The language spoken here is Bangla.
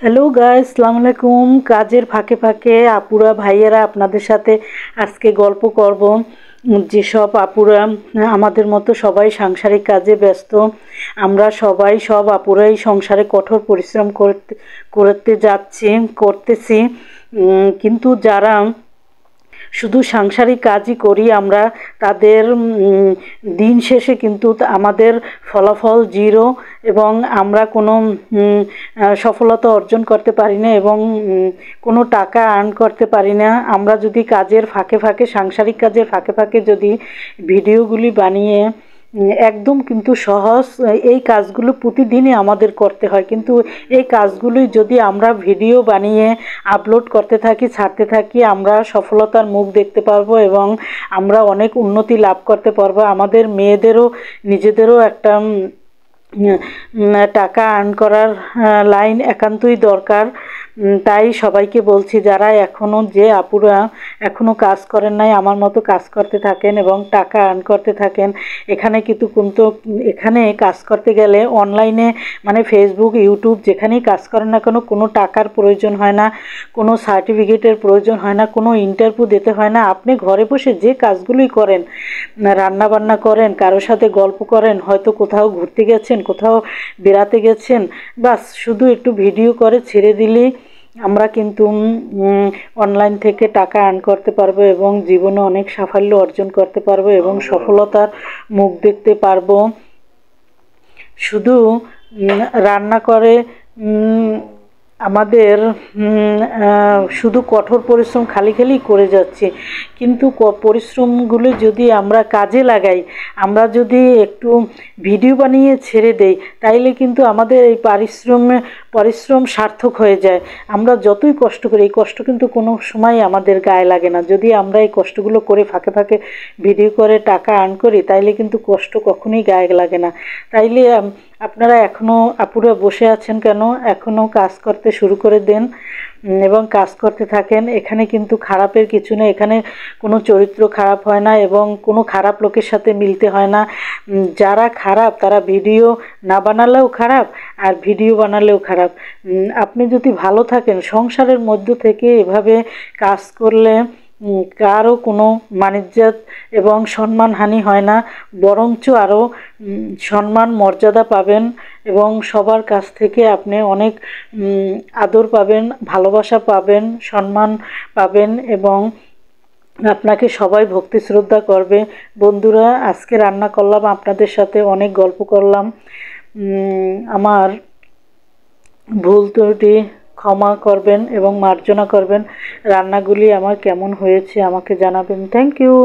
হ্যালো গাইস, আসসালামু আলাইকুম। কাজের ফাঁকে ফাঁকে আপুরা ভাইয়েরা আপনাদের সাথে আজকে গল্প করব। যেসব আপুরা আমাদের মতো সবাই সাংসারিক কাজে ব্যস্ত, আমরা সবাই সব আপুরাই সংসারে কঠোর পরিশ্রম করতেছি, কিন্তু যারা শুধু সাংসারিক কাজই করি আমরা, তাদের দিন শেষে কিন্তু আমাদের ফলাফল জিরো এবং আমরা কোনো সফলতা অর্জন করতে পারি না এবং কোনো টাকা আর্ন করতে পারি না। আমরা যদি কাজের ফাঁকে ফাঁকে, সাংসারিক কাজের ফাঁকে ফাঁকে যদি ভিডিওগুলি বানিয়ে একদম কিন্তু সহজ, এই কাজগুলো প্রতিদিনই আমাদের করতে হয়, কিন্তু এই কাজগুলি যদি আমরা ভিডিও বানিয়ে আপলোড করতে থাকি, ছাড়তে থাকি, আমরা সফলতার মুখ দেখতে পারবো এবং আমরা অনেক উন্নতি লাভ করতে পারবো। আমাদের মেয়েদেরও নিজেদেরও একটা টাকা আর্ন করার লাইন একান্তই দরকার। তাই সবাইকে বলছি, যারা যে আপুরা এখনও কাজ করেন নাই, আমার মতো কাজ করতে থাকেন এবং টাকা আর্ন করতে থাকেন। এখানে কাজ করতে গেলে অনলাইনে, মানে ফেসবুক, ইউটিউব, যেখানেই কাজ করেন না কেন, কোনো টাকার প্রয়োজন হয় না, কোনো সার্টিফিকেটের প্রয়োজন হয় না, কোনো ইন্টারভিউ দিতে হয় না। আপনি ঘরে বসে যে কাজগুলোই করেন, রান্না বান্না করেন, কারোর সাথে গল্প করেন, হয়তো কোথাও ঘুরতে গেছেন, কোথাও বেড়াতে গেছেন, বাস শুধু একটু ভিডিও করে ছেড়ে দিলেই আমরা কিন্তু অনলাইন থেকে টাকা আর্ন করতে পারবো এবং জীবনে অনেক সাফল্য অর্জন করতে পারবো এবং সফলতার মুখ দেখতে পারবো। শুধু রান্না করে আমাদের শুধু কঠোর পরিশ্রম খালি করে যাচ্ছি, কিন্তু পরিশ্রমগুলো যদি আমরা কাজে লাগাই, আমরা যদি একটু ভিডিও বানিয়ে ছেড়ে দেই, তাইলে কিন্তু আমাদের এই পরিশ্রম সার্থক হয়ে যায়। আমরা যতই কষ্ট করি, এই কষ্ট কিন্তু কোনো সময় আমাদের গায়ে লাগে না। যদি আমরা এই কষ্টগুলো করে ফাঁকে ফাঁকে ভিডিও করে টাকা আর্ন করি, তাইলে কিন্তু কষ্ট কখনোই গায়ে লাগে না। তাইলে আপনারা এখনও আপুরা বসে আছেন কেন? এখনও কাজ করতে শুরু করে দেন এবং কাজ করতে থাকেন। এখানে কিন্তু খারাপের কিছু নেই, এখানে কোনো চরিত্র খারাপ হয় না এবং কোনো খারাপ লোকের সাথে মিলতে হয় না। যারা খারাপ তারা ভিডিও না বানালেও খারাপ, আর ভিডিও বানালেও খারাপ। আপনি যদি ভালো থাকেন, সংসারের মধ্য থেকে এভাবে কাজ করলে কারও কোনো মানিজ্জাত এবং সম্মানহানি হয় না, বরঞ্চ আরও সম্মান মর্যাদা পাবেন এবং সবার কাছ থেকে আপনি অনেক আদর পাবেন, ভালোবাসা পাবেন, সম্মান পাবেন এবং আপনাকে সবাই ভক্তি শ্রদ্ধা করবে। বন্ধুরা, আজকে রান্না করলাম, আপনাদের সাথে অনেক গল্প করলাম। আমার ভুল ত্রুটি ক্ষমা করবেন এবং মার্জনা করবেন। রান্নাগুলি আমার কেমন হয়েছে আমাকে জানাবেন। Thank you.